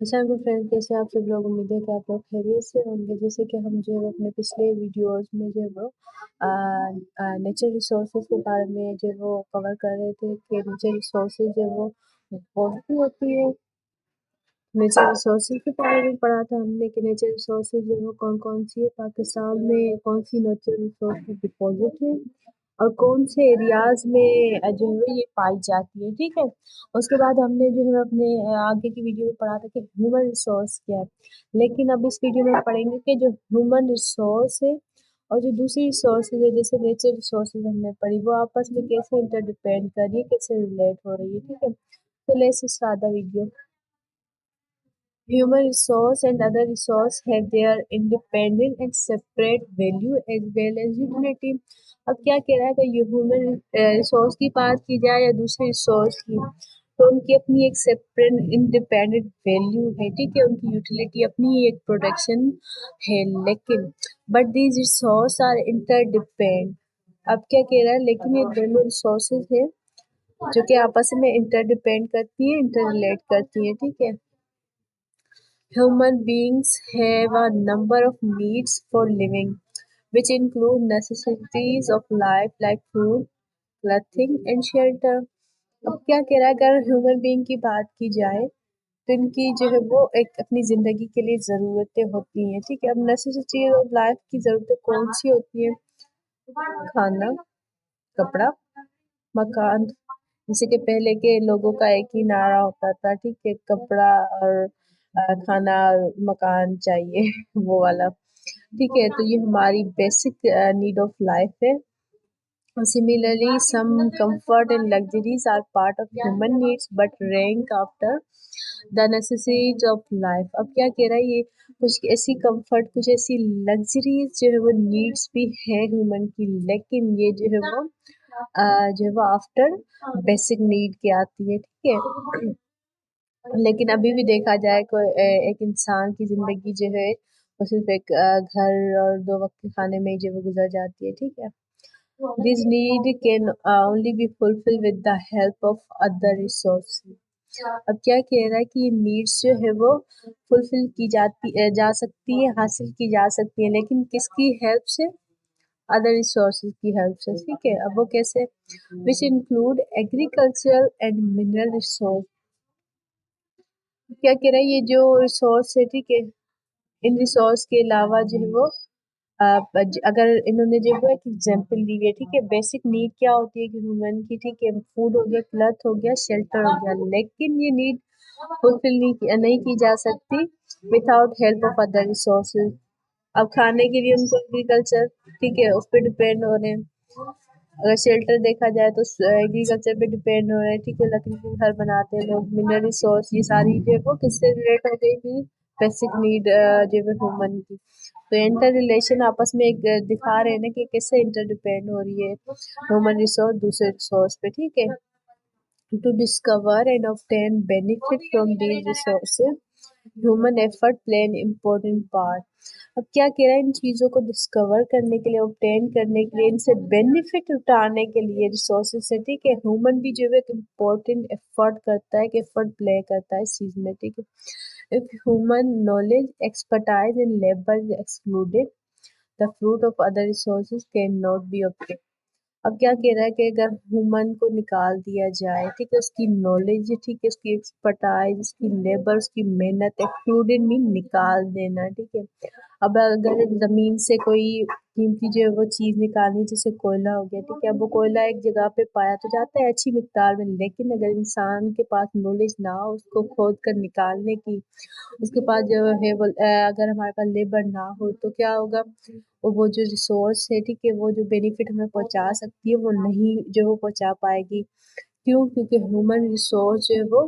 السلام علیکم فرینڈ، کیسے آپ سب لوگ؟ امید ہے کہ آپ لوگ خیریت سے ہوں گے۔ جیسے کہ ہم جو ہے اپنے پچھلے ویڈیوز میں جو ہے وہ نیچرل ریسورسز کے بارے میں جو ہے وہ کور کر رہے تھے کہ نیچرل ریسورسز جو ہے وہ کون سی ہوتی ہے۔ نیچرل ریسورسز کے بارے میں پڑھا تھا ہم نے کہ نیچرل ریسورسز جو ہے وہ کون کون سی ہے، پاکستان میں کون سی نیچرل ریسورسز ڈپازٹ ہے اور کون سے ایریاز میں جو ہے یہ پائی جاتی ہے، ٹھیک ہے۔ اس کے بعد ہم نے جو ہے اپنے آگے کی ویڈیو میں پڑھا تھا کہ ہیومن ریسورس کیا ہے، لیکن اب اس ویڈیو میں پڑھیں گے کہ جو ہیومن ریسورس ہے اور جو دوسری ریسورسز ہے جیسے نیچرل ریسورسز ہم نے پڑھی، وہ آپس میں کیسے انٹر ڈیپینڈ کر رہی ہے، کیسے ریلیٹ ہو رہی ہے، ٹھیک ہے۔ تو let's start the video. Human resource and other resource have their independent and separate value as well as utility۔ اب کیا کہہ رہا ہے کہ یہ ہیومن ریسورس کی بات کی جائے یا دوسری ریسورس کی، تو ان کی اپنی ایک سیپریٹ انڈیپینڈنٹ ویلیو ہے، ٹھیک ہے، ان کی یوٹیلیٹی اپنی ایک پروڈکشن ہے، لیکن but these resource are interdepend. اب کیا کہہ رہا ہے، لیکن یہ دونوں ریسورسز ہیں جو کہ آپس میں انٹر ڈیپینڈ کرتی ہیں، انٹر ریلیٹ کرتی ہیں، ٹھیک ہے۔ Human beings have a number of needs for living, which include necessities of life like food, clothing and shelter۔ اب کیا کہہ رہا ہے، اگر ہیومن بینگ کی بات کی جائے تو ان کی جو ہے وہ ایک اپنی زندگی کے لیے ضرورتیں ہوتی ہیں، ٹھیک ہے۔ اب نیسیسٹیز آف لائف کی ضرورتیں کون سی ہوتی ہیں؟ کھانا، کپڑا، مکان۔ جیسے کہ پہلے کے لوگوں کا ایک ہی نعرہ ہوتا تھا، ٹھیک ہے، کپڑا اور کھانا اور مکان چاہیے وہ والا، ٹھیک ہے۔ تو یہ ہماری بیسک نیڈ آف لائف ہے۔ Similarly, some comfort and luxuries are part of human needs but rank after the necessities of life۔ اب کیا کہہ رہا ہے، یہ کچھ ایسی کمفرٹ، کچھ ایسی لگژریز جو ہے وہ نیڈس بھی ہیں ہیومن کی، لیکن یہ جو ہے وہ آفٹر بیسک نیڈ کے آتی ہے، ٹھیک ہے۔ لیکن ابھی بھی دیکھا جائے کوئی ایک انسان کی زندگی جو ہے وہ صرف ایک گھر اور 2 وقت کے کھانے میں جو وہ گزر جاتی ہے، ٹھیک ہے۔ This need can only be fulfilled with the help of other resources۔ اب کیا کہہ رہا ہے کہ یہ نیڈس جو ہے وہ فلفل کی جا سکتی ہے، حاصل کی جا سکتی ہے، لیکن کس کی ہیلپ سے؟ ادر ریسورسز کی ہیلپ سے، ٹھیک ہے۔ اب وہ کیسے؟ which include agricultural and mineral resource۔ کیا کہہ رہا ہے، یہ جو ریسورس ہے، ٹھیک ہے، ان ریسورس کے علاوہ جو ہے وہ اگر انہوں نے جو ہے ایک ایگزامپل دی ہے، ٹھیک ہے، بیسک نیڈ کیا ہوتی ہے کہ ہیومن کی، ٹھیک ہے، فوڈ ہو گیا، کلتھ ہو گیا، شیلٹر ہو گیا، لیکن یہ نیڈ فلفل نہیں کی جا سکتی without help of other resources. اب کھانے کے لیے ان کو ایگریکلچر، ٹھیک ہے، اس پہ ڈپینڈ ہو رہے ہیں۔ اگر شیلٹر دیکھا جائے تو ایگریکلچر پہ ڈپینڈ ہو رہے ہیں، ٹھیک ہے، لکڑی کے گھر بناتے ہیں لوگ۔ منرل ریسورس، یہ ساری جو ہے وہ کس سے ریلیٹ ہو گئی تھی؟ بیسک نیڈ جو ہے ہیومن کی۔ تو انٹر ریلیشن آپس میں ایک دکھا رہے ہیں نا کہ کیسے انٹر ڈیپینڈ ہو رہی ہے ہیومن ریسورس دوسرے ریسورس پہ، ٹھیک ہے۔ To discover and obtain benefit from these resources, human effort play an important part۔ اب کیا کہہ رہا ہے، ان چیزوں کو ڈسکور کرنے کے لیے، obtain کرنے کے لیے، ان سے بینیفٹ اٹھانے کے لیے ریسورسز سے، ٹھیک ہے، ہیومن بھی جو ہے ایک امپورٹنٹ ایفرٹ کرتا ہے، کہ ایفرٹ پلے کرتا ہے اس چیز میں، ٹھیک ہے۔ If human knowledge, expertise and labor is excluded, the fruit of other resources cannot be obtained۔ اب کیا کہہ رہا ہے کہ اگر ہیومن کو نکال دیا جائے، ٹھیک ہے، اس کی نالج، ٹھیک ہے، اس کی ایکسپرٹائز، اس کی لیبر، اس کی محنت، ایکسکلوڈڈ مین نکال دینا، ٹھیک ہے۔ اب اگر زمین سے کوئی قیمتی جو ہے وہ چیز نکالنی، جیسے کوئلہ ہو گیا، ٹھیک ہے، اب وہ کوئلہ ایک جگہ پہ پایا تو جاتا ہے اچھی مقدار میں، لیکن اگر انسان کے پاس نالج نہ ہو اس کو کھود کر نکالنے کی، اس کے پاس جو ہے اگر ہمارے پاس لیبر نہ ہو تو کیا ہوگا، وہ جو ریسورس ہے، ٹھیک ہے، وہ جو بینیفٹ ہمیں پہنچا سکتی ہے وہ نہیں جو وہ پہنچا پائے گی۔ کیوں؟ کیونکہ ہیومن ریسورس جو ہے وہ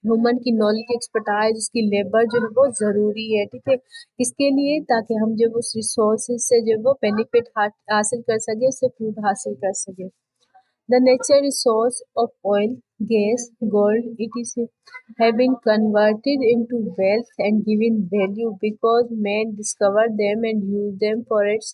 ہیومن کی نالج، ایکسپرٹائز، اس کی لیبر جو ہے وہ ضروری ہے، ٹھیک ہے، اس کے لیے تاکہ ہم جو اس ریسورسز سے جو وہ بینیفٹ حاصل کر سکے، اس سے فروٹ حاصل کر سکے۔ The natural resource of oil, gas, gold, etc. have been converted into wealth and given value because man discovered them and used them for its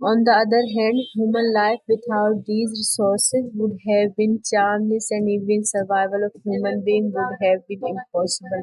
On the other hand, human life without these resources would have been charmless and even survival of human being would have been impossible.